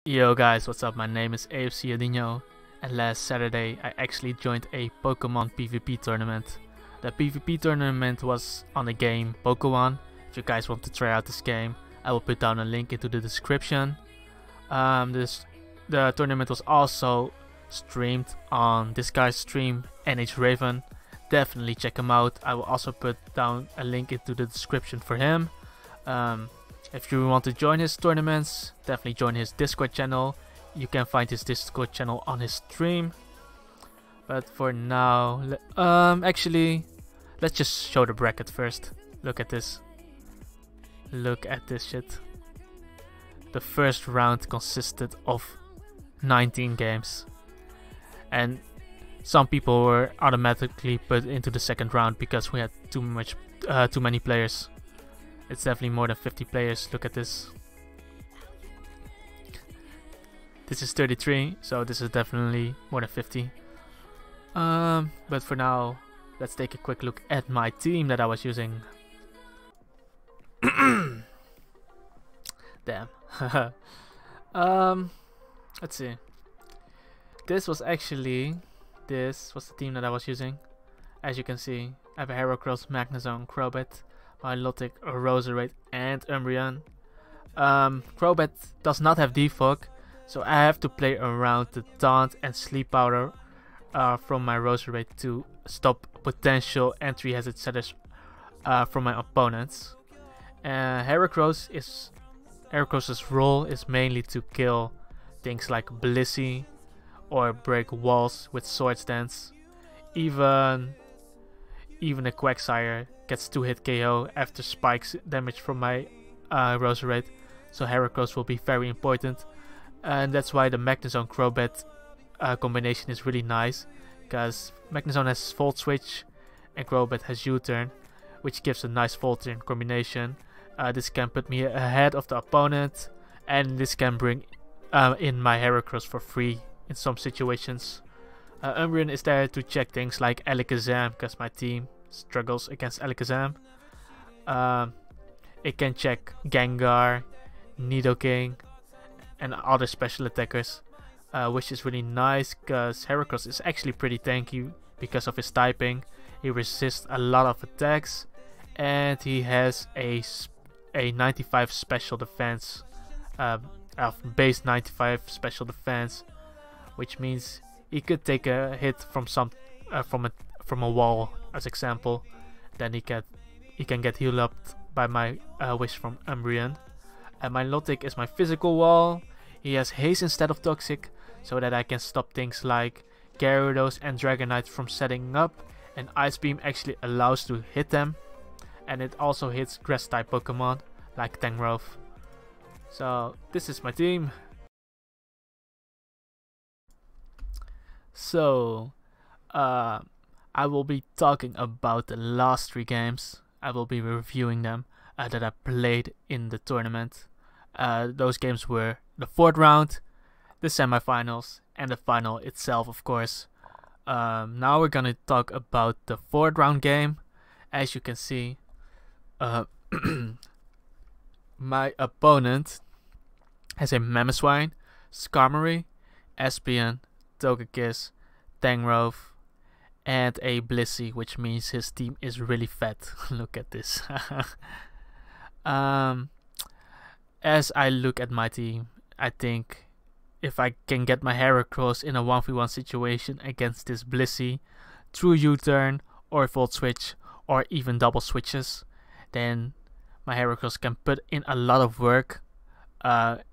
Yo guys, what's up? My name is AFC Adinho, and last Saturday I actually joined a Pokemon PvP tournament. The PvP tournament was on the game Pokeone. If you guys want to try out this game, I will put down a link into the description. The tournament was also streamed on this guy's stream, NH Raven. Definitely check him out. I will also put down a link into the description for him. If you want to join his tournaments, definitely join his Discord channel. You can find his Discord channel on his stream. But for now, actually, let's just show the bracket first. Look at this. Look at this shit. The first round consisted of 19 games. And some people were automatically put into the second round because we had too many players. It's definitely more than 50 players. Look at this. This is 33, so this is definitely more than 50. But for now, let's take a quick look at my team that I was using. Damn. Let's see. This was the team that I was using. As you can see, I have a Heracross, Magnezone, Crobat, Milotic, Roserade, and Umbreon. Crobat does not have defog, so I have to play around the Taunt and Sleep Powder from my Roserade to stop potential entry hazard setters from my opponents. Heracross's role is mainly to kill things like Blissey or break walls with Swords Dance. Even a Quagsire gets 2-hit KO after spikes damage from my Roserade, so Heracross will be very important, and that's why the Magnezone Crobat combination is really nice, because Magnezone has Volt Switch and Crobat has U-turn, which gives a nice Volt turn combination. This can put me ahead of the opponent, and this can bring in my Heracross for free in some situations. Umbreon is there to check things like Alakazam, because my team struggles against Alakazam. It can check Gengar, Nidoking, and other special attackers, which is really nice because Heracross is actually pretty tanky because of his typing. He resists a lot of attacks, and he has a 95 special defense, base 95 special defense, which means he could take a hit from from a wall, as example. Then he can get healed up by my wish from Umbreon. And my Milotic is my physical wall. He has haste instead of toxic, so that I can stop things like Gyarados and Dragonite from setting up, and Ice Beam actually allows to hit them, and it also hits grass type Pokemon like Tangrowth. So this is my team. So I will be talking about the last 3 games. I will be reviewing them that I played in the tournament. Those games were the 4th round, the semifinals, and the final itself, of course. Now we're gonna talk about the 4th round game. As you can see, my opponent has a Mamoswine, Skarmory, Espeon, Togekiss, Tangrowth, and a Blissey, which means his team is really fat. Look at this. As I look at my team, I think if I can get my Heracross in a 1v1 situation against this Blissey through U-turn or Volt Switch or even double switches, then my Heracross can put in a lot of work, at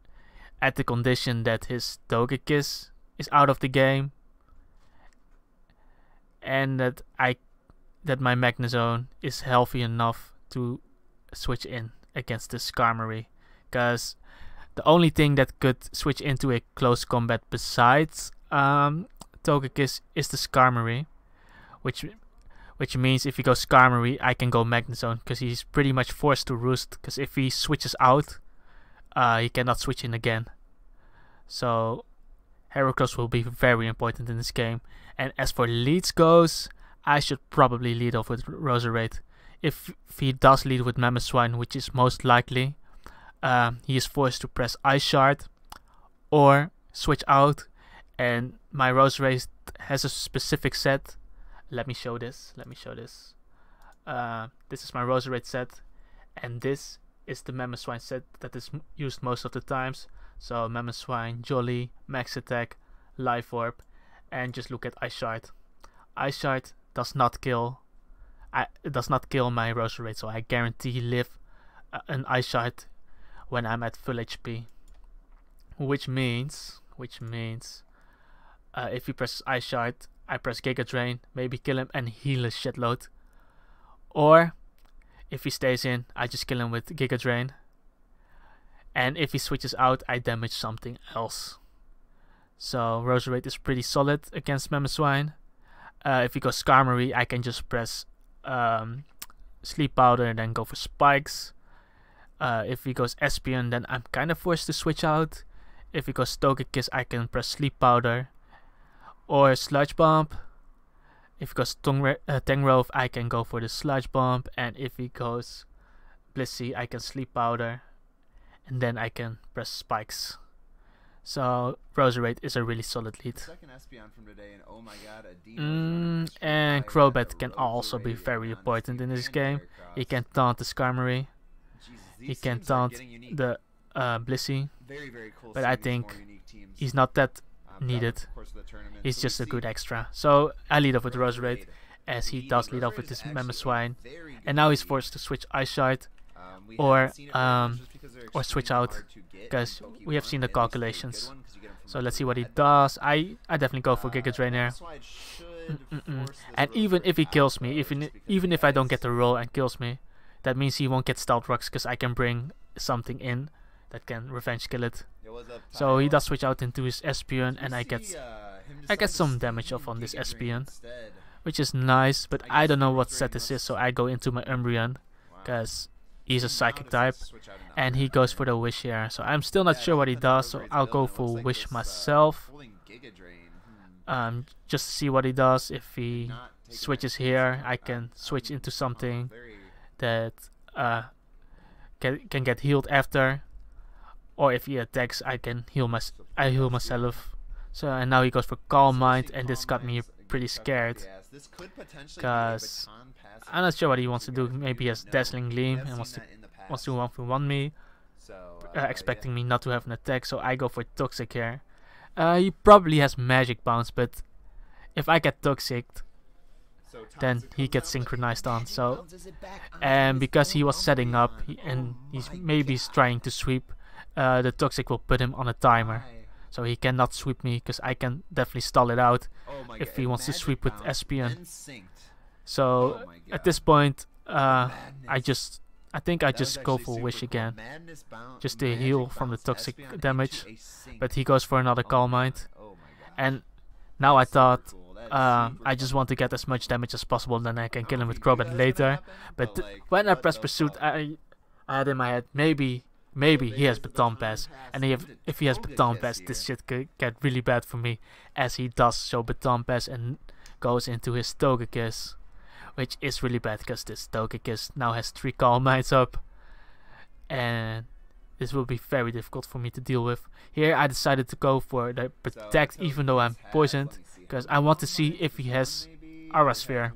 the condition that his Togekiss is out of the game, and that my Magnezone is healthy enough to switch in against the Skarmory, because the only thing that could switch into a close combat besides Togekiss is the Skarmory, which means if you go Skarmory, I can go Magnezone, because he's pretty much forced to roost, because if he switches out, he cannot switch in again. So Heracross will be very important in this game. And as for leads goes, I should probably lead off with Roserade. If he does lead with Mamoswine, which is most likely, he is forced to press Ice Shard or switch out. And my Roserade has a specific set. Let me show this. This is my Roserade set, and this is the Mamoswine set that is used most of the times. So Mamoswine, Jolly, Max Attack, Life Orb, and just look at Ice Shard. Ice Shard does not kill. It does not kill my Roserade, so I guarantee live an Ice Shard when I'm at full HP. Which means if he presses Ice Shard, I press Giga Drain, maybe kill him and heal a shitload. Or if he stays in, I just kill him with Giga Drain. And if he switches out, I damage something else. So Roserade is pretty solid against Mamoswine. If he goes Skarmory, I can just press Sleep Powder and then go for Spikes. If he goes Espeon, then I'm kind of forced to switch out. If he goes Togekiss, I can press Sleep Powder or Sludge Bomb. If he goes Tangrowth, I can go for the Sludge Bomb, and if he goes Blissey, I can Sleep Powder, and then I can press Spikes. So Roserade is a really solid lead. And Crobat can also be very important in this game. He can taunt the Skarmory. He can taunt the Blissey, but I think he's not that needed. He's just a good extra. So I lead off with Roserade, as he does lead off with this Mamoswine, and now he's forced to switch Ice Shard or switch out, because we have seen the calculations. So let's see what he does. I definitely go for Giga Drain here. And even if he kills me, even if I don't get the roll and kills me, that means he won't get Stealth Rocks, because I can bring something in that can revenge kill it. So he does switch out into his Espeon, and I get some damage off on this Espeon, which is nice, but I don't know what set this is, so I go into my Umbreon, because he's a Psychic type, and he goes for the Wish here. So I'm still not sure what he does, so I'll go for Wish myself, just to see what he does. If he switches here, I can switch into something that can get healed after, or if he attacks, I can heal myself. So and now he goes for Calm Mind, and this got me pretty scared, because I'm not sure what he wants to do. Maybe he has Dazzling Gleam and wants to 1v1 me, expecting me not to have an attack. So I go for Toxic here. He probably has Magic Bounce, but if I get Toxic, then he gets synchronized on. So, and because he was setting up and he's trying to sweep, the Toxic will put him on a timer, so he cannot sweep me, because I can definitely stall it out if he wants to sweep with Espeon. So at this point, I think I just go for Wish again, just to heal from the Toxic damage. But he goes for another Calm Mind, and now I thought I just want to get as much damage as possible, then I can kill him with Crobat later. But when I press Pursuit, I had in my head, maybe he has Baton Pass, and if he has Baton Pass, this shit could get really bad for me, as he does show Baton Pass and goes into his Togekiss, which is really bad, because this Togekiss now has 3 Calm Minds up, and this will be very difficult for me to deal with. Here I decided to go for the Protect, even though I'm poisoned, because I want to see if he has Aura Sphere.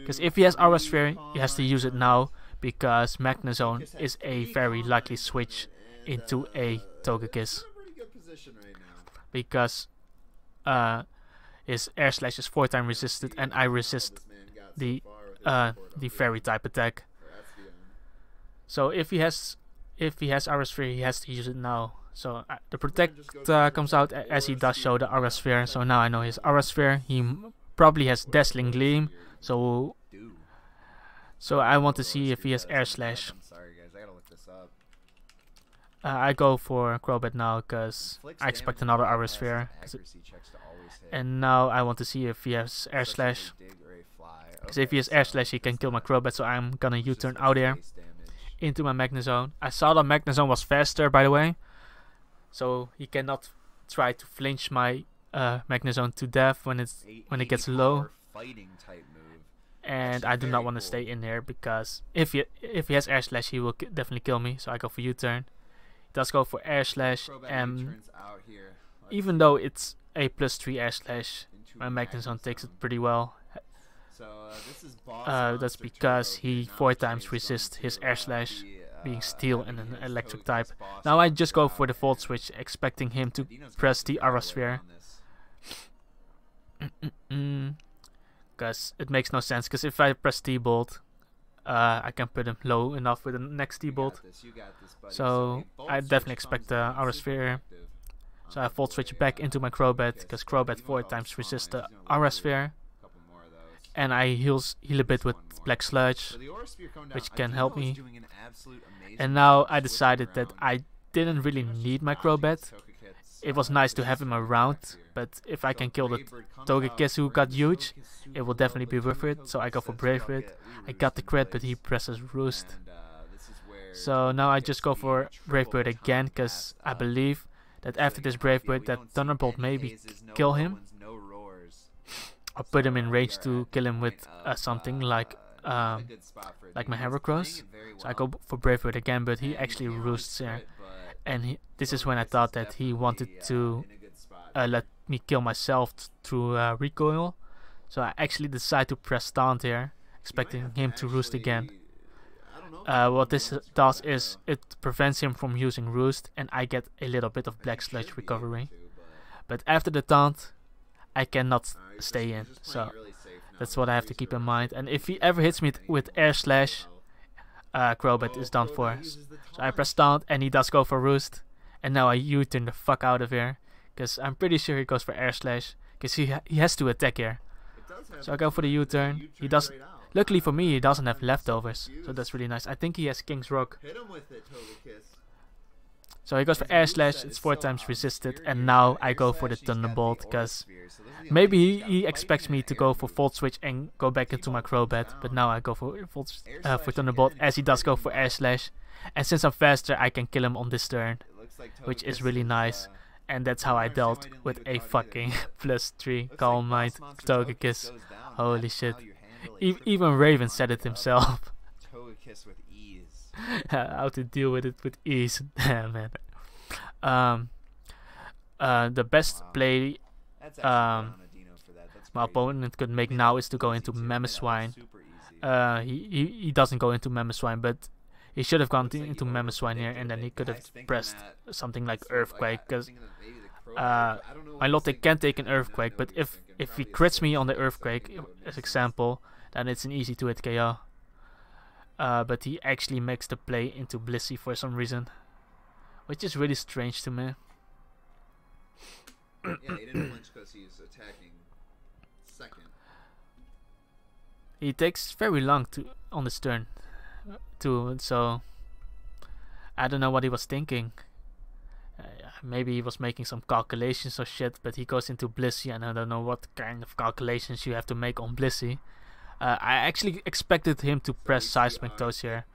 Because if he has Aura Sphere, he has to use it now, because Magnezone is a very likely switch into a Togekiss, because his Air Slash is 4 times resisted, and I resist the Fairy type attack. So if he has Aura Sphere, he has to use it now. So the Protect comes out, as he does show the Aura Sphere. So now I know his Aura Sphere. He probably has Dazzling Gleam. So I want to see if he has Air Slash. I go for Crobat now, because I expect another Aura Sphere. And now I want to see if he has Air Slash, because if he has Air Slash, he can kill my Crobat. So I'm gonna U-turn out here into my Magnezone. I saw that Magnezone was faster, by the way, so he cannot try to flinch my Magnezone to death when it gets low. And I do not want to stay in here, because if he has Air Slash, he will definitely kill me. So I go for U-turn. does go for air slash, and even though it's a +3 air slash, my Magnezone takes it pretty well. That's because he 4 times resists his air slash, being steel and an electric type. Now I just go for the Volt Switch, expecting him to press the Aura Sphere. Because it makes no sense, because if I press T-Bolt, I can put him low enough with the next T-Bolt. So I definitely expect the Aura Sphere. So I Volt Switch back into my Crobat, because Crobat 4 times resists the Aura Sphere. And I heal a bit with Black Sludge, which can help me. And now I decided that I didn't really need my Crobat. It was nice to have him around, but if I can kill the Togekiss who got huge, it will definitely be worth it. So I go for Brave Bird. I got the crit, but he presses Roost. So now I just go for Brave Bird again, because I believe that after this Brave Bird, that Thunderbolt maybe kill him. Or put him in range to kill him with something like my Heracross. So I go for Brave Bird again, but he actually roosts here. And this is when I thought that he wanted to let me kill myself through recoil. So I actually decide to press taunt here, expecting him to roost again. What this does is it prevents him from using roost, and I get a little bit of Black Sludge recovery. But after the taunt, I cannot stay in, so that's what I have to keep in mind. And if he ever hits me with air slash, Crobat is done for. So I press taunt, and he does go for roost, and now I U-turn the fuck out of here, because I'm pretty sure he goes for air slash, because he has to attack here. So I go for the U-turn. He does. Luckily for me, he doesn't have leftovers, so that's really nice. I think he has King's Rock. So he goes for air slash, it's 4 times resisted, and now I go for the Thunderbolt, because maybe he expects me to go for Volt Switch and go back into my Crobat, but now I go for Thunderbolt, as he does go for air slash, and since I'm faster, I can kill him on this turn, which is really nice, and that's how I dealt with a fucking +3 Calm Mind Togekiss. Holy shit. Even Raven said it himself. How to deal with it with ease. Man. The best play my opponent could make now is to go into Mamoswine. He doesn't go into Mamoswine, but he should have gone into Mamoswine here, and then he could have pressed something like Earthquake, because my Lotte can take an Earthquake, but if he crits me on the Earthquake, as example, then it's an easy 2-hit KO. But he actually makes the play into Blissey for some reason, which is really strange to me. Yeah, he didn't flinch because he's attacking second. He takes very long on this turn, so I don't know what he was thinking. Maybe he was making some calculations or shit, but he goes into Blissey, and I don't know what kind of calculations you have to make on Blissey. I actually expected him to press Seismic Toast here,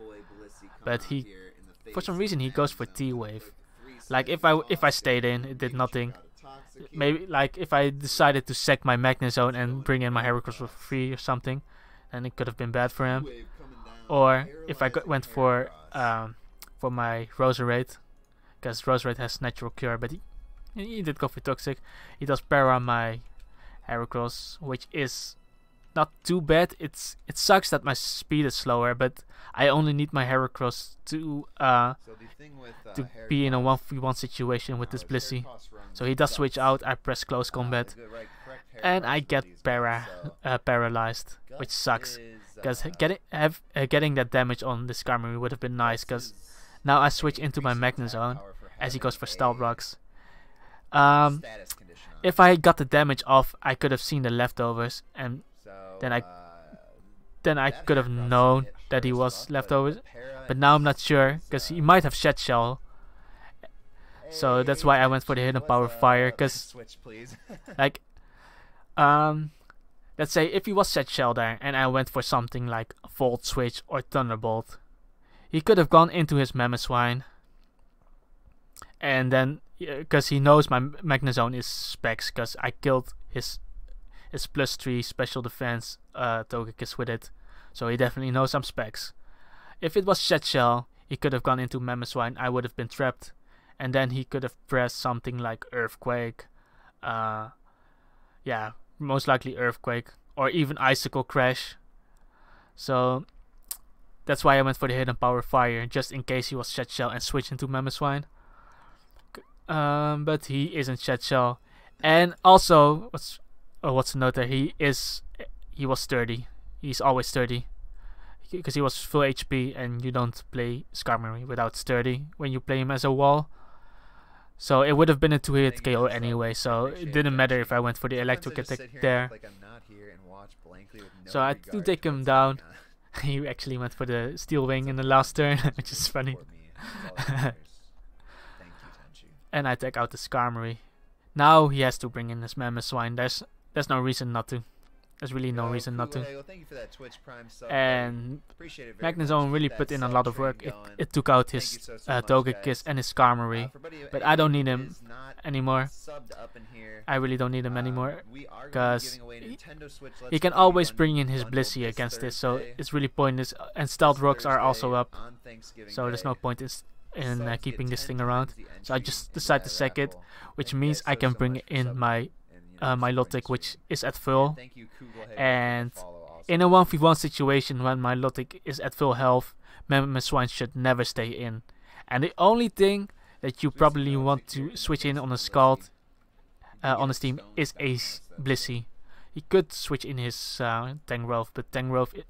but for some reason he goes for T-Wave. Like if I stayed in, it did nothing. Maybe like if I decided to sack my Magnezone and bring in my Heracross for free or something, then it could have been bad for him. Or if I went for my Roserade, because Roserade has Natural Cure, but he did go for Toxic. He does para my Heracross, which is not too bad. It sucks that my speed is slower, but I only need my Heracross to be in a 1v1 situation with this Blissey. So he does switch out, I press close combat, and I get paralyzed, which sucks, because getting that damage on this Skarmory would have been nice, because now I switch into my Magnezone as he goes for Stealth Rocks. If I got the damage off, I could have seen the leftovers, and then I could have known that he was leftovers, but now I'm not sure, because he might have Shed Shell. So that's why I went for the Hidden Power Fire, because like let's say if he was Shed Shell there and I went for something like Volt Switch or Thunderbolt, he could have gone into his Mamoswine, and then because he knows my Magnezone is specs, because I killed his +3 special defense Togekiss with it, so he definitely knows I'm specs. If it was Shed Shell, he could have gone into Mamoswine, I would have been trapped, and then he could have pressed something like Earthquake. Yeah, most likely Earthquake, or even Icicle Crash. So that's why I went for the Hidden Power Fire, just in case he was Shed Shell and switched into Mamoswine. But he isn't Shed Shell. And also, what's the note there? He was sturdy. He's always sturdy. Because he was full HP, and you don't play Skarmory without sturdy when you play him as a wall. So it would have been a 2-hit KO anyway, so it didn't matter if I went for the electric attack there. So I do take him down. He actually went for the Steel Wing in the last turn, which is funny. And I take out the Skarmory. Now he has to bring in his Mamoswine. There's no reason not to. There's really no reason not to. And Magnezone really put in a lot of work. It took out his Togekiss and his Skarmory. But I don't need him anymore. I really don't need him anymore. Because he can always bring in his Blissey against this. So it's really pointless. And Stealth Rocks are also up. So there's no point in keeping this thing around. So I just decide to sack it. Which means I can bring in my Milotic, which is at full, and in a 1v1 situation when my Milotic is at full health, Mamoswine should never stay in. And the only thing that you probably want to switch in on a Scald on his team is a Blissey. He could switch in his Tangrowth, but Tangrowth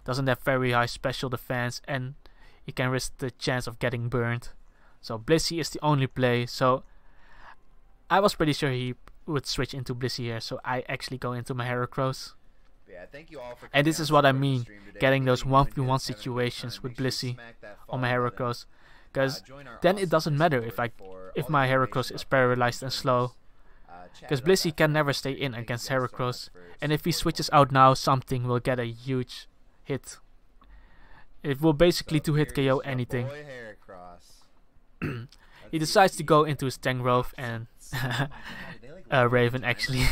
doesn't have very high special defense, and he can risk the chance of getting burned. So Blissey is the only play. So I was pretty sure he would switch into Blissey here, so I actually go into my Heracross. And this is what I mean, getting those 1v1 situations with Blissey on my Heracross, because then it doesn't matter if my Heracross is paralyzed and slow, because Blissey can never stay in against Heracross, and if he switches out now, something will get a huge hit. It will basically 2-hit KO anything. He decides to go into his Tangrowth, and Raven actually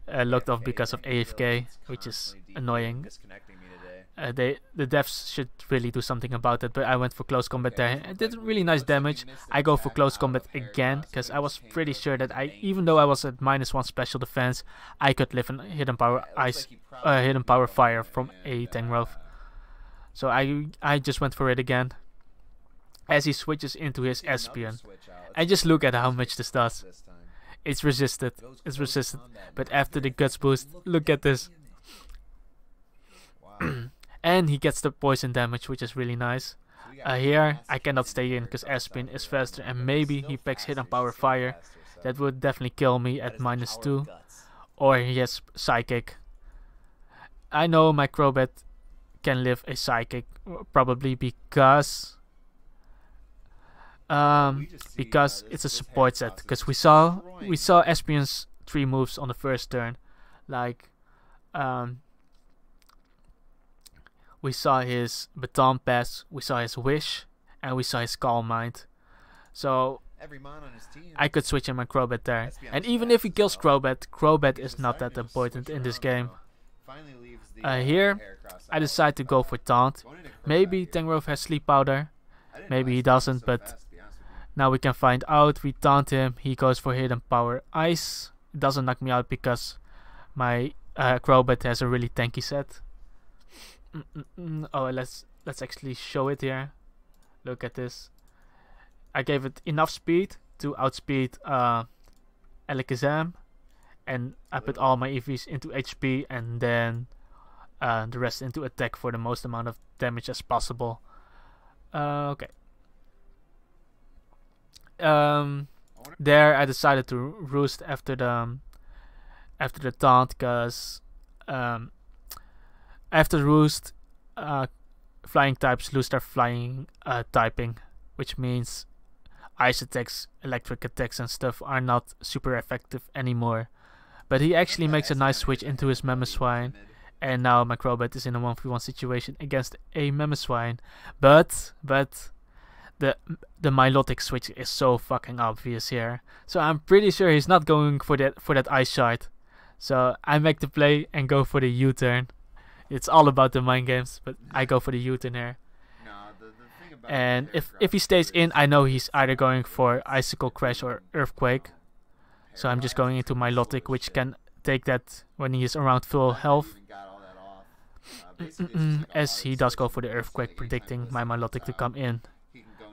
locked off because of AFK, which is annoying. The devs should really do something about it, but I went for close combat there. I did really nice damage. I go for close combat again, because I was pretty sure that even though I was at -1 special defense, I could live a Hidden Power Hidden Power Fire from a Tangrowth. So I just went for it again, as he switches into his Espeon. And just look at how much this does. It's resisted. But after the Guts boost, look at this. And he gets the poison damage, which is really nice. Here, I cannot stay in because Espeon is faster, and maybe he packs Hidden Power Fire. That would definitely kill me at -2. Or he has Psychic. I know my Crobat can live a Psychic, probably because it's a support set. Because we saw Espeon's 3 moves on the first turn, like we saw his Baton Pass, we saw his Wish, and we saw his Calm Mind. So I could switch in my Crobat there, and even if he kills Crobat is not that important in this game. Here I decide to go for Taunt. Maybe Tangrowth has Sleep Powder, maybe he doesn't, but now we can find out. We taunt him, he goes for Hidden Power Ice. It doesn't knock me out because my Crobat has a really tanky set. Oh, let's actually show it here. Look at this. I gave it enough speed to outspeed Alakazam, and I put all my EVs into HP, and then the rest into attack for the most amount of damage as possible. Okay. There I decided to roost after the taunt, because after roost, flying types lose their flying typing, which means ice attacks, electric attacks and stuff are not super effective anymore. But he actually makes a nice switch into his Mamoswine, and now my Crobat is in a 1v1 situation against a Mamoswine. But the Milotic switch is so fucking obvious here, so I'm pretty sure he's not going for that Ice Shard. So I make the play and go for the U-turn. It's all about the mind games, but I go for the U-turn here. about And the if he stays in, I know he's either going for Icicle Crash or Earthquake. So I'm just going into my Lotic, which can take that when he is around full health. As he does go for the Earthquake, predicting my Milotic to come in.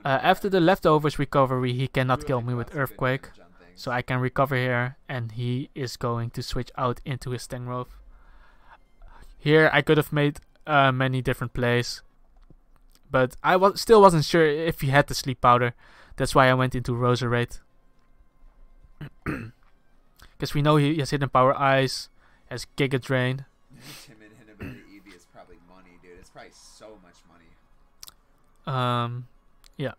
After the leftovers recovery, he cannot kill me with Earthquake. So I can recover here, and he is going to switch out into his Stangrove. Here I could have made many different plays, but I still wasn't sure if he had the Sleep Powder. That's why I went into Roserade. Because we know he has Hidden Power Ice, has Giga Drain. Timid inhibitor EV is probably money, dude. It's probably so much money. Yeah.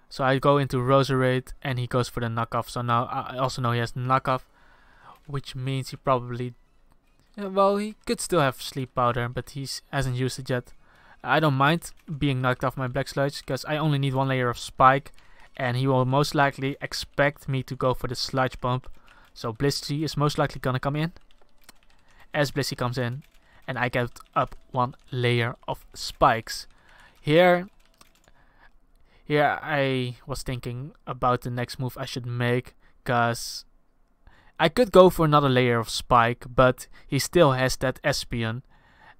So I go into Roserade, and he goes for the knockoff. So now I also know he has knockoff, which means he probably, well, he could still have Sleep Powder, but he hasn't used it yet. I don't mind being knocked off my Black Sludge, because I only need one layer of Spike, and he will most likely expect me to go for the Sludge Pump. So Blissey is most likely gonna come in. As Blissey comes in, and I get up one layer of spikes. Here I was thinking about the next move I should make, because I could go for another layer of spike, but he still has that Espion,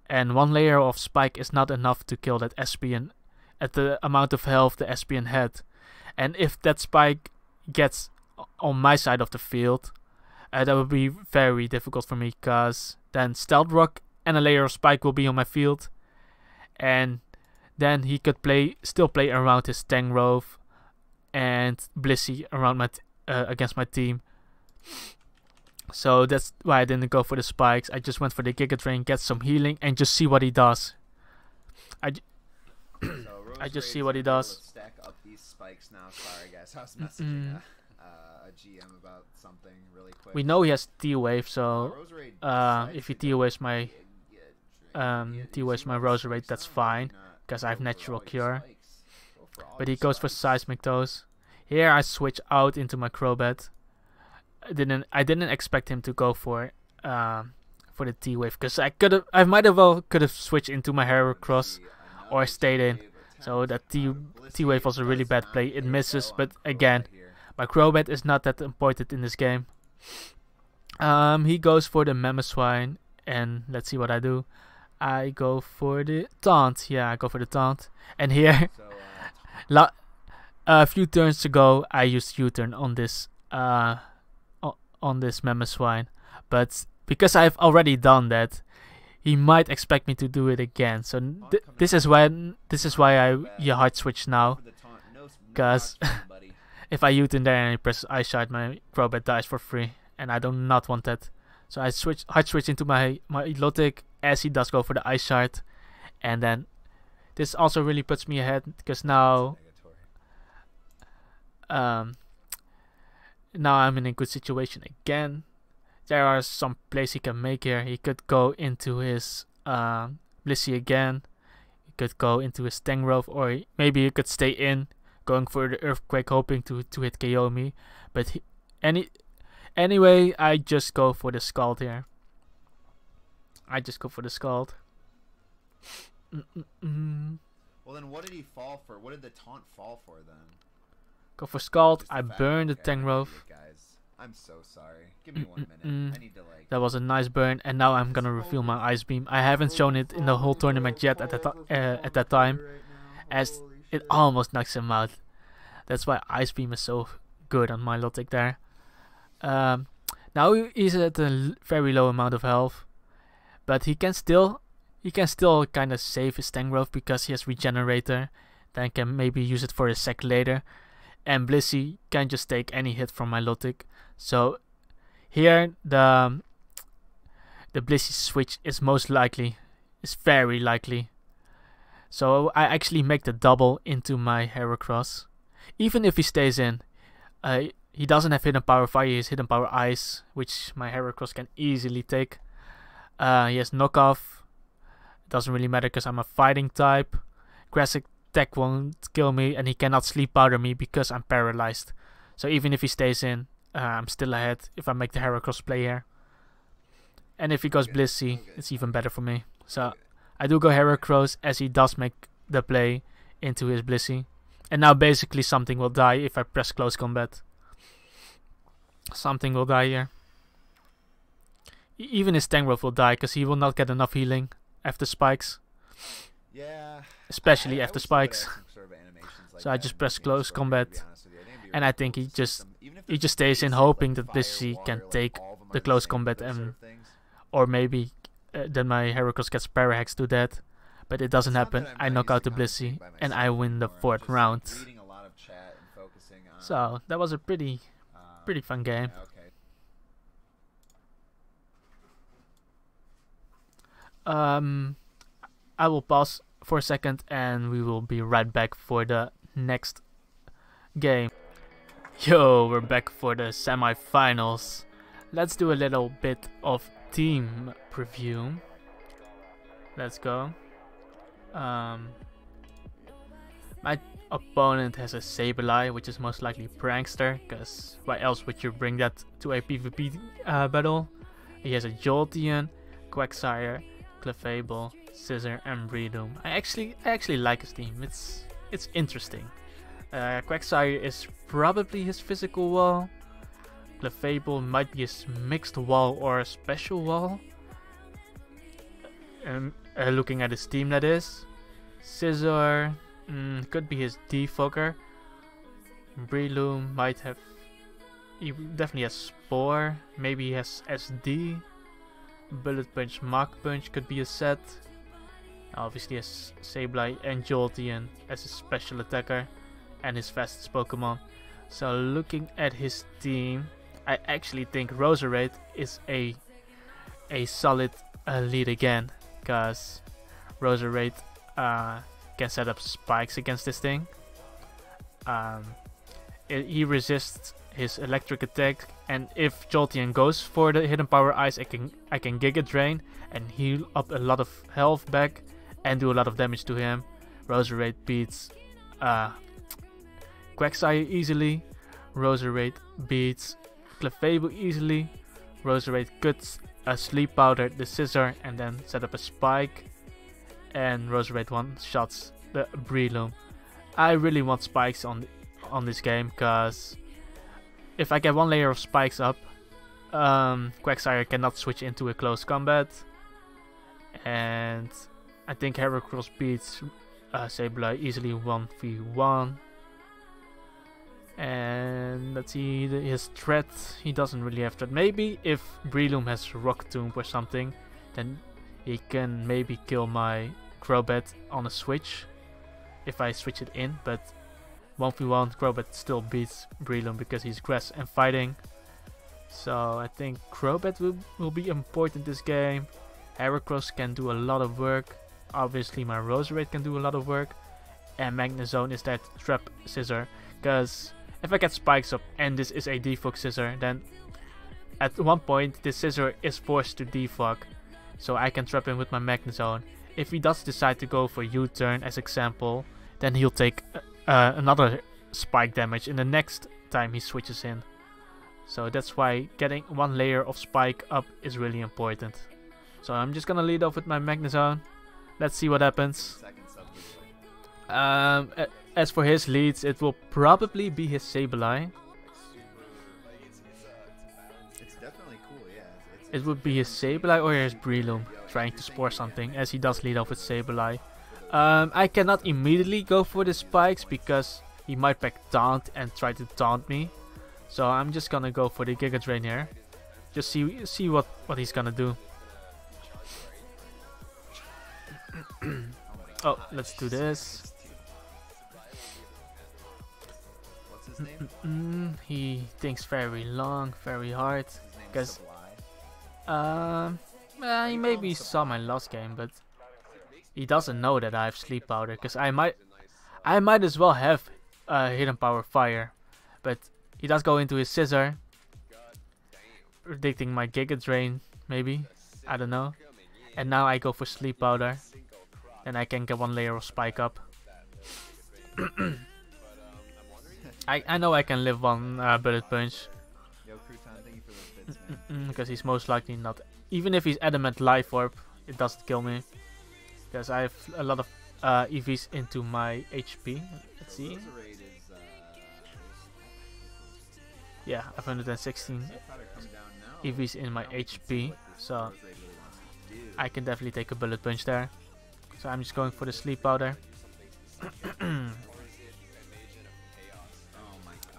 and one layer of spike is not enough to kill that Espion at the amount of health the Espion had. And if that spike gets on my side of the field, that would be very difficult for me, because then Stealth Rock and a layer of spike will be on my field, and then he could still play around his Stangrove and Blissey around my against my team. So that's why I didn't go for the spikes. I just went for the Giga Drain, get some healing, and just see what he does. I just see what he does. Stack up these spikes now. Sorry guys, I was messaging a GM about something really quick. We know he has T-Wave, so if he T-Waves my Roserade, that's fine, because I have Natural Cure. But he goes for Seismic Toes. Here I switch out into my Crobat. I didn't expect him to go for the T-Wave, because I might have switched into my Heracross or stayed in. So that T-Wave was a really bad play. It misses, but again, my Crobat is not that important in this game. He goes for the Mamoswine, and let's see what I do. I go for the Taunt. Yeah, I go for the Taunt. And here, a few turns ago, I used U-turn on this Mamoswine, but because I've already done that, he might expect me to do it again. So this is why I hard switch now, because if I U-turn there and he presses Ice Shard, my Crobat dies for free, and I do not want that. So I hard switch into my Lotic, as he does go for the Ice Shard, and then this also really puts me ahead, because now now I'm in a good situation again. There are some plays he can make here. He could go into his Blissey again. He could go into his Stangrove, or maybe he could stay in, going for the Earthquake, hoping to hit KO me. But anyway, I just go for the Scald here. I just go for the Scald. Well, then what did he fall for? What did the taunt fall for then? Go for Scald. I burn the Tangrove. Guys, I'm so sorry. Give me 1 minute. I need to That was a nice burn, and now I'm gonna reveal my Ice Beam. I haven't shown it in the whole tournament yet at that time, as it almost knocks him out. That's why Ice Beam is so good on my Lotic there. Now he's at a very low amount of health, but he can still kind of save his Tangrove, because he has Regenerator. Then can maybe use it for a sec later. And Blissey can just take any hit from my Lotic. So here the Blissey switch is very likely. So I actually make the double into my Heracross. Even if he stays in, he doesn't have Hidden Power Fire, he has Hidden Power Ice, which my Heracross can easily take. He has Knockoff. It doesn't really matter, because I'm a fighting type. Grass Attack won't kill me, and he cannot Sleep Powder me because I'm paralyzed. So even if he stays in, I'm still ahead if I make the Heracross play here. And if he goes Blissey, it's even better for me. So I do go Heracross, as he does make the play into his Blissey. And now basically something will die if I press close combat. Something will die here. Even his Tangrowth will die because he will not get enough healing after spikes. Yeah. Especially after spikes. Sort of like so I just press close combat. And I think he just stays in hoping that Blissey can take the close combat and or maybe then my Heracross gets Parahex to that. But it doesn't happen. I knock out the Blissey and I win the 4th round. So that was a pretty fun game. I will pause for a second and we will be right back for the next game. Yo, we're back for the semi-finals. Let's do a little bit of team preview. Let's go. My opponent has a Sableye, which is most likely Prankster, because why else would you bring that to a PvP battle? He has a Jolteon, Quagsire, Clefable, Scizor, and Breloom. I actually like his team. It's interesting. Quagsire is probably his physical wall. Clefable might be his mixed wall or a special wall. Looking at his team, that is. Scizor could be his Defogger. Breloom might have. He definitely has Spore. Maybe he has SD. Bullet Punch, Mach Punch could be a set. Obviously has Sableye and Jolteon as his special attacker and his fastest Pokemon. So looking at his team, I actually think Roserade is a solid lead again, because Roserade can set up spikes against this thing. He resists his electric attack, and if Jolteon goes for the hidden power ice, I can Giga Drain and heal up a lot of health back and do a lot of damage to him. Roserade beats Quagsire easily. Roserade beats Clefable easily. Roserade could Sleep Powder the Scizor and then set up a spike. And Roserade one-shots the Breloom. I really want spikes on this game, because if I get one layer of spikes up, Quagsire cannot switch into a close combat. And I think Heracross beats Sableye easily 1v1. And let's see, his threat, he doesn't really have threat. Maybe if Breloom has Rock Tomb or something, then he can maybe kill my Crobat on a switch, if I switch it in. But 1v1 Crobat still beats Breloom because he's grass and fighting. So I think Crobat will be important this game. Heracross can do a lot of work. Obviously my Roserade can do a lot of work. And Magnezone is there to trap Scizor, because if I get spikes up and this is a defog Scizor, then at one point this Scizor is forced to defog, so I can trap him with my Magnezone. If he does decide to go for U-turn as example, then he'll take another spike damage in the next time he switches in. So that's why getting one layer of spike up is really important. So I'm just gonna lead off with my Magnezone. Let's see what happens. As for his leads, it will probably be his Sableye. It's definitely cool, yeah. It would be his Sableye or his Breloom trying to spore something, as he does lead off with Sableye. I cannot immediately go for the spikes because he might back taunt and try to taunt me. So I'm just gonna go for the Giga Drain here. Just see what he's gonna do. Oh, let's do this. What's his name? He thinks very long, very hard. Because he maybe saw my last game, but he doesn't know that I have Sleep Powder. Because I might as well have Hidden Power Fire, but he does go into his Scizor, predicting my Giga Drain, maybe, I don't know. And now I go for Sleep Powder, and I can get one layer of spike up. I know I can live one Bullet Punch. Yo, Crouton, thank you for those bits, man. Because he's most likely not. Even if he's Adamant Life Orb, it doesn't kill me. Because I have a lot of EVs into my HP. Let's see. Yeah, 516 EVs in my HP, so I can definitely take a bullet punch there. So I'm just going for the sleep powder.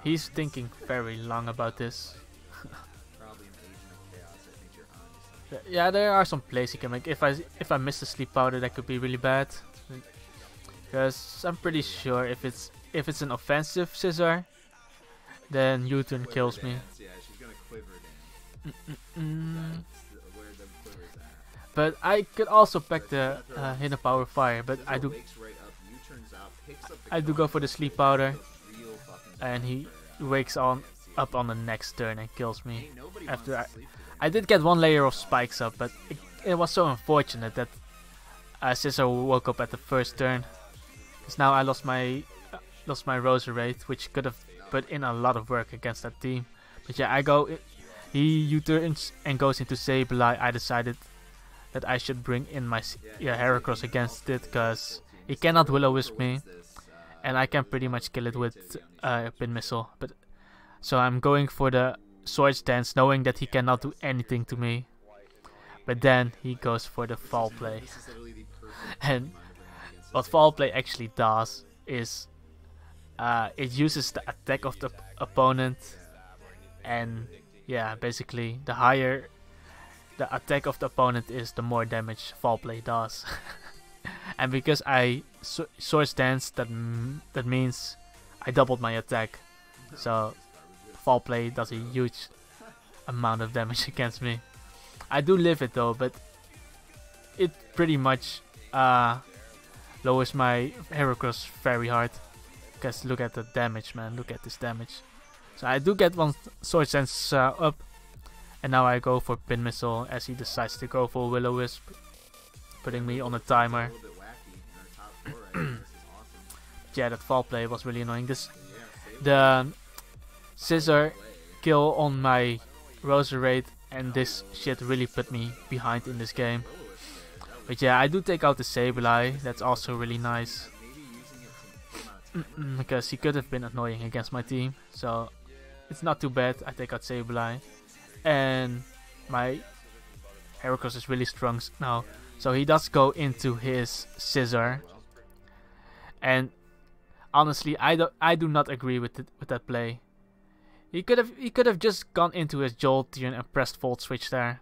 He's thinking very long about this. Yeah, there are some plays he can make. If I miss the sleep powder, that could be really bad. Because I'm pretty sure if it's an offensive scissor, then U-turn kills me. But I could also pack the hidden power fire, but I do go for the sleep powder, and he wakes up on the next turn and kills me. After I did get one layer of spikes up, but it was so unfortunate that Scissor woke up at the first turn. Because now I lost my Rosa Raid, which could have put in a lot of work against that team. But yeah, he U-turns and goes into Sableye. I decided that I should bring in my Heracross against it, because he cannot Will-O-Wisp me, and I can pretty much kill it with Pin Missile. But so I'm going for the Swords Dance, knowing that he cannot do anything to me. But then he goes for the Foul Play. And what Foul Play actually does is it uses the attack of the opponent, and yeah, basically the higher the attack of the opponent is, the more damage Foul Play does. And because I Swords Dance, that means I doubled my attack. So Foul Play does a huge amount of damage against me. I do live it though, but it pretty much lowers my Heracross very hard. Because look at the damage, man. Look at this damage. So I do get one Sword Sense up. And now I go for Pin Missile as he decides to go for Will-O-Wisp, putting me on a timer. Yeah, that Foul Play was really annoying. The Scissor kill on my Rosa Raid, and this shit really put me behind in this game. But yeah, I do take out the Sableye. That's also really nice. Because he could have been annoying against my team. So it's not too bad. I take out Sableye. And my Heracross is really strong now. So he does go into his Scissor. And honestly, I do not agree with that play. He could have just gone into his Jolteon and pressed Volt Switch there.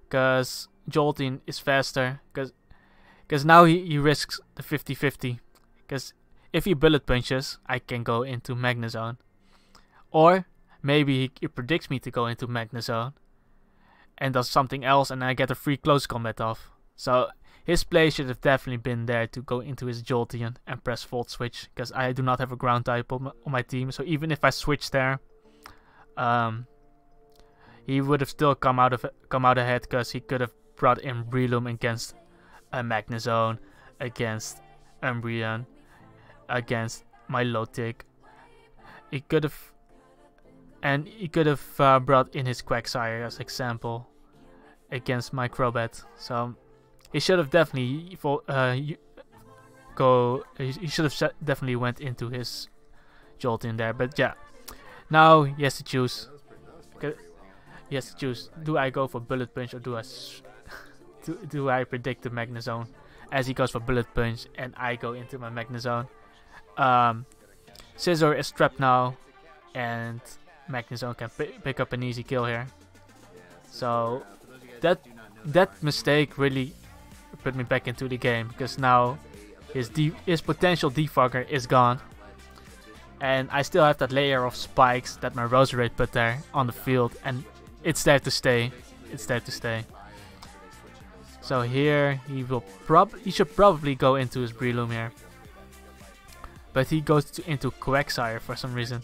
Because Jolteon is faster. Because now he risks the 50-50. Because if he Bullet Punches, I can go into Magnezone. Or maybe he predicts me to go into Magnezone and does something else, and I get a free close combat off. So his play should have definitely been there to go into his Jolteon and press Volt Switch, because I do not have a ground type on my team. So even if I switch there, he would have still come out ahead, because he could have brought in Breloom against a Magnezone, against Umbreon, against my Lotic. He could have. And he could have brought in his Quagsire as example against my Crobat. So he should have definitely he should have definitely went into his Jolteon there. But yeah, now he has to choose. He has to choose. Do I go for Bullet Punch, or do I predict the Magnezone? As he goes for Bullet Punch, and I go into my Magnezone. Scizor is trapped now, and Magnezone can pick up an easy kill here. So that mistake really put me back into the game, because now his potential defogger is gone, and I still have that layer of spikes that my Roserade put there on the field, and it's there to stay. It's there to stay. So here he should probably go into his Breloom here, but he goes into Quagsire for some reason.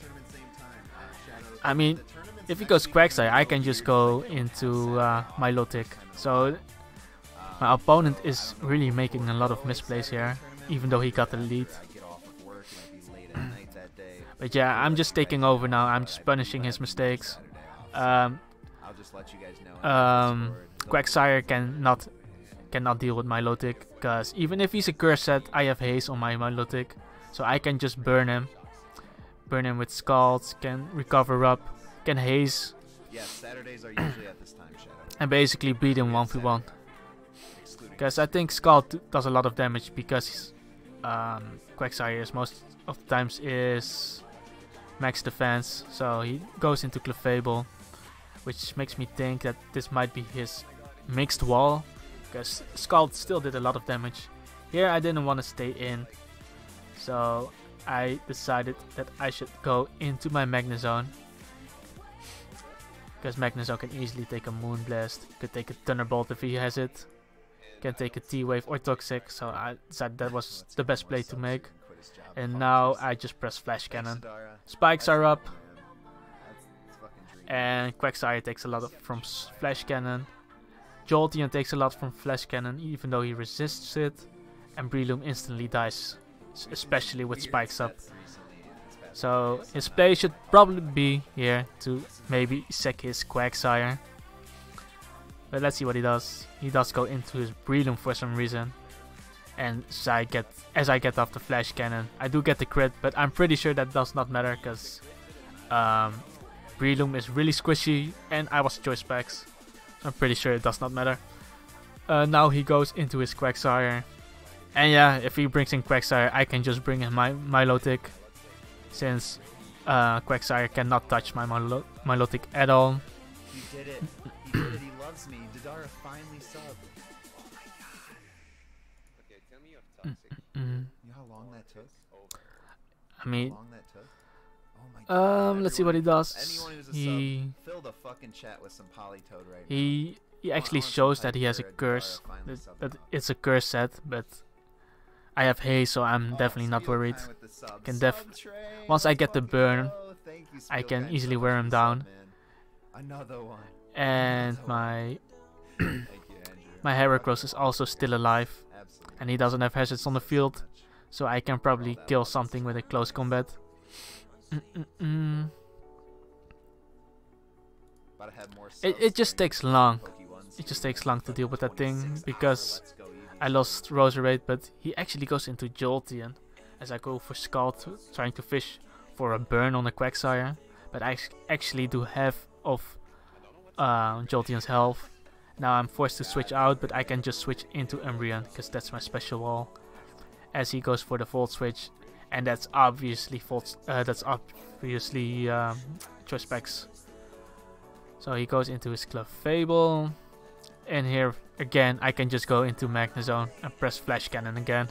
I mean, if he goes Quagsire, I can just go into my Lotic. So my opponent is really making a lot of misplays here, even though he got the lead. But yeah, I'm just taking over now. I'm just punishing his mistakes. Quagsire cannot deal with Milotic, because even if he's a curse set, I have haste on my Milotic, so I can just burn him. Burn him with Scalds, can recover up, can haze. Yes, Saturdays are usually at this time, Shadow. And basically beat him 1v1. Because I think Scald does a lot of damage, because Quagsire is most of the times is max defense, so he goes into Clefable, which makes me think that this might be his mixed wall, because Scald still did a lot of damage. Here I didn't want to stay in, so I decided that I should go into my Magnezone, because Magnezone can easily take a Moonblast, could take a Thunderbolt if he has it, can take a T-Wave or Toxic, so I decided that was the best play to make. And now I just press Flash Cannon. Spikes are up, and Quagsire takes a lot from Flash Cannon. Jolteon takes a lot from Flash Cannon, even though he resists it, and Breloom instantly dies, especially with spikes up. So his play should probably be here to maybe sack his Quagsire. But let's see what he does. He does go into his Breloom for some reason. And as I get off the Flash Cannon, I do get the crit, but I'm pretty sure that does not matter, because Breloom is really squishy and I was Choice Specs. I'm pretty sure it does not matter. Now he goes into his Quagsire. And yeah, if he brings in Quagsire, I can just bring in my Milotic, since Quagsire cannot touch my Milotic at all. He did it. He did it. He loves me. Didara finally subbed. Oh my god. Okay, tell me of Toxic. You know how long that took? I mean, How long that took? Oh my god. let's see what he does. Anyone who's a He sub, fill the fucking chat with some Polytoad right he actually shows that he has a curse, that it's a curse set, but I have haste, so I'm definitely not worried. Once I get the burn, I can easily wear him down. Another one. And my my Heracross is also still alive, and he doesn't have hazards on the field, so I can probably kill something with a close combat. It just takes long. It just takes long to deal with that thing, because I lost Roserade, but he actually goes into Jolteon as I go for Scald, trying to fish for a burn on the Quagsire, but I actually do half of Jolteon's health. Now I'm forced to switch out, but I can just switch into Umbreon, because that's my special wall. As he goes for the Volt Switch, and that's obviously Choice Specs. So he goes into his Clefable, and here again I can just go into Magnezone and press Flash Cannon again.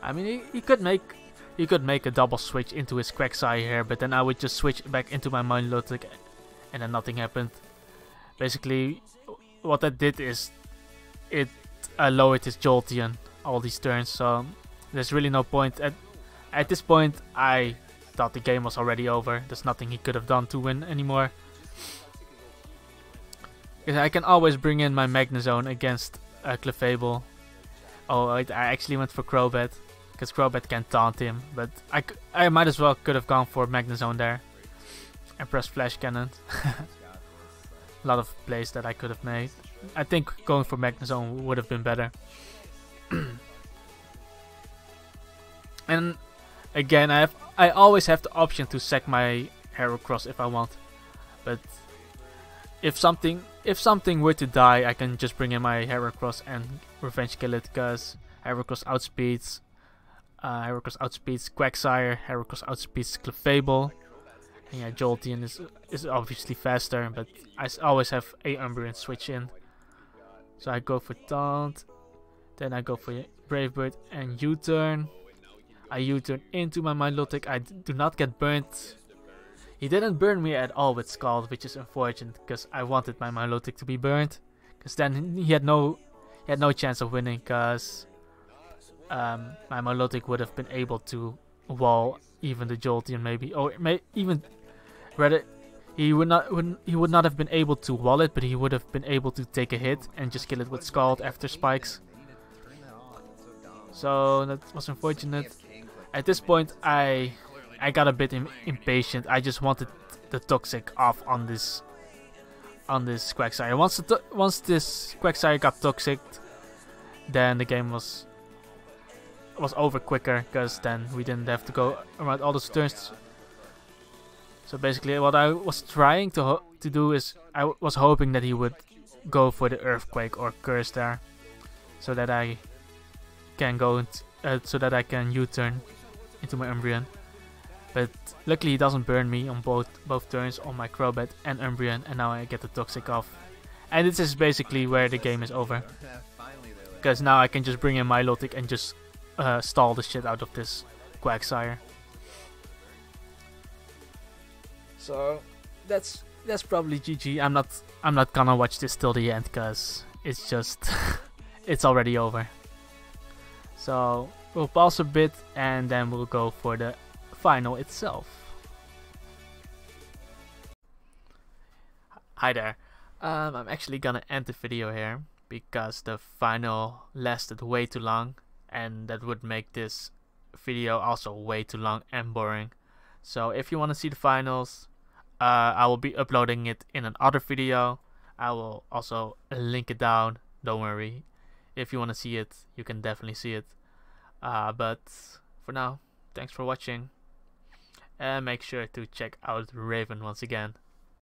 I mean, he could make a double switch into his Quagsire here, but then I would just switch back into my Milotic, and then nothing happened. Basically, what that did is it lowered his Jolteon all these turns, so there's really no point. At this point, I thought the game was already over. There's nothing he could have done to win anymore. Because I can always bring in my Magnezone against Clefable. Oh, I actually went for Crobat, because Crobat can taunt him, but I might as well could have gone for Magnezone there and pressed Flash Cannon. A lot of plays that I could have made. I think going for Magnezone would have been better. And again, I always have the option to sack my Heracross if I want, but if something were to die, I can just bring in my Heracross and revenge kill it, because Heracross outspeeds Quagsire, Heracross outspeeds Clefable. And yeah, Jolteon is obviously faster, but I always have a Umbreon switch in. So I go for Taunt, then I go for Brave Bird and U-turn. I U-turn into my Milotic. I do not get burnt. He didn't burn me at all with Scald, which is unfortunate, because I wanted my Milotic to be burnt, because then he had no chance of winning, because my Milotic would have been able to wall even the Jolteon maybe, or even rather he would not have been able to wall it, but he would have been able to take a hit and just kill it with Scald after spikes. So that was unfortunate. At this point, I got a bit impatient. I just wanted the Toxic off on this on this Quagsire. Once this Quagsire got toxic, then the game was over quicker, because then we didn't have to go around all those turns. So basically, what I was trying to do is I was hoping that he would go for the Earthquake or Curse there, so that I can so that I can U-turn into my Umbreon. But luckily he doesn't burn me on both turns, on my Crobat and Umbreon, and now I get the Toxic off. And this is basically where the game is over, because now I can just bring in Milotic and just stall the shit out of this Quagsire. So that's probably GG. I'm not gonna watch this till the end, cause it's just it's already over. So we'll pause a bit and then we'll go for the final itself. Hi there. I'm actually gonna end the video here because the final lasted way too long, and that would make this video also way too long and boring. So if you want to see the finals, I will be uploading it in another video. I will also link it down, don't worry. If you want to see it, you can definitely see it. But for now, thanks for watching, and make sure to check out Raven once again.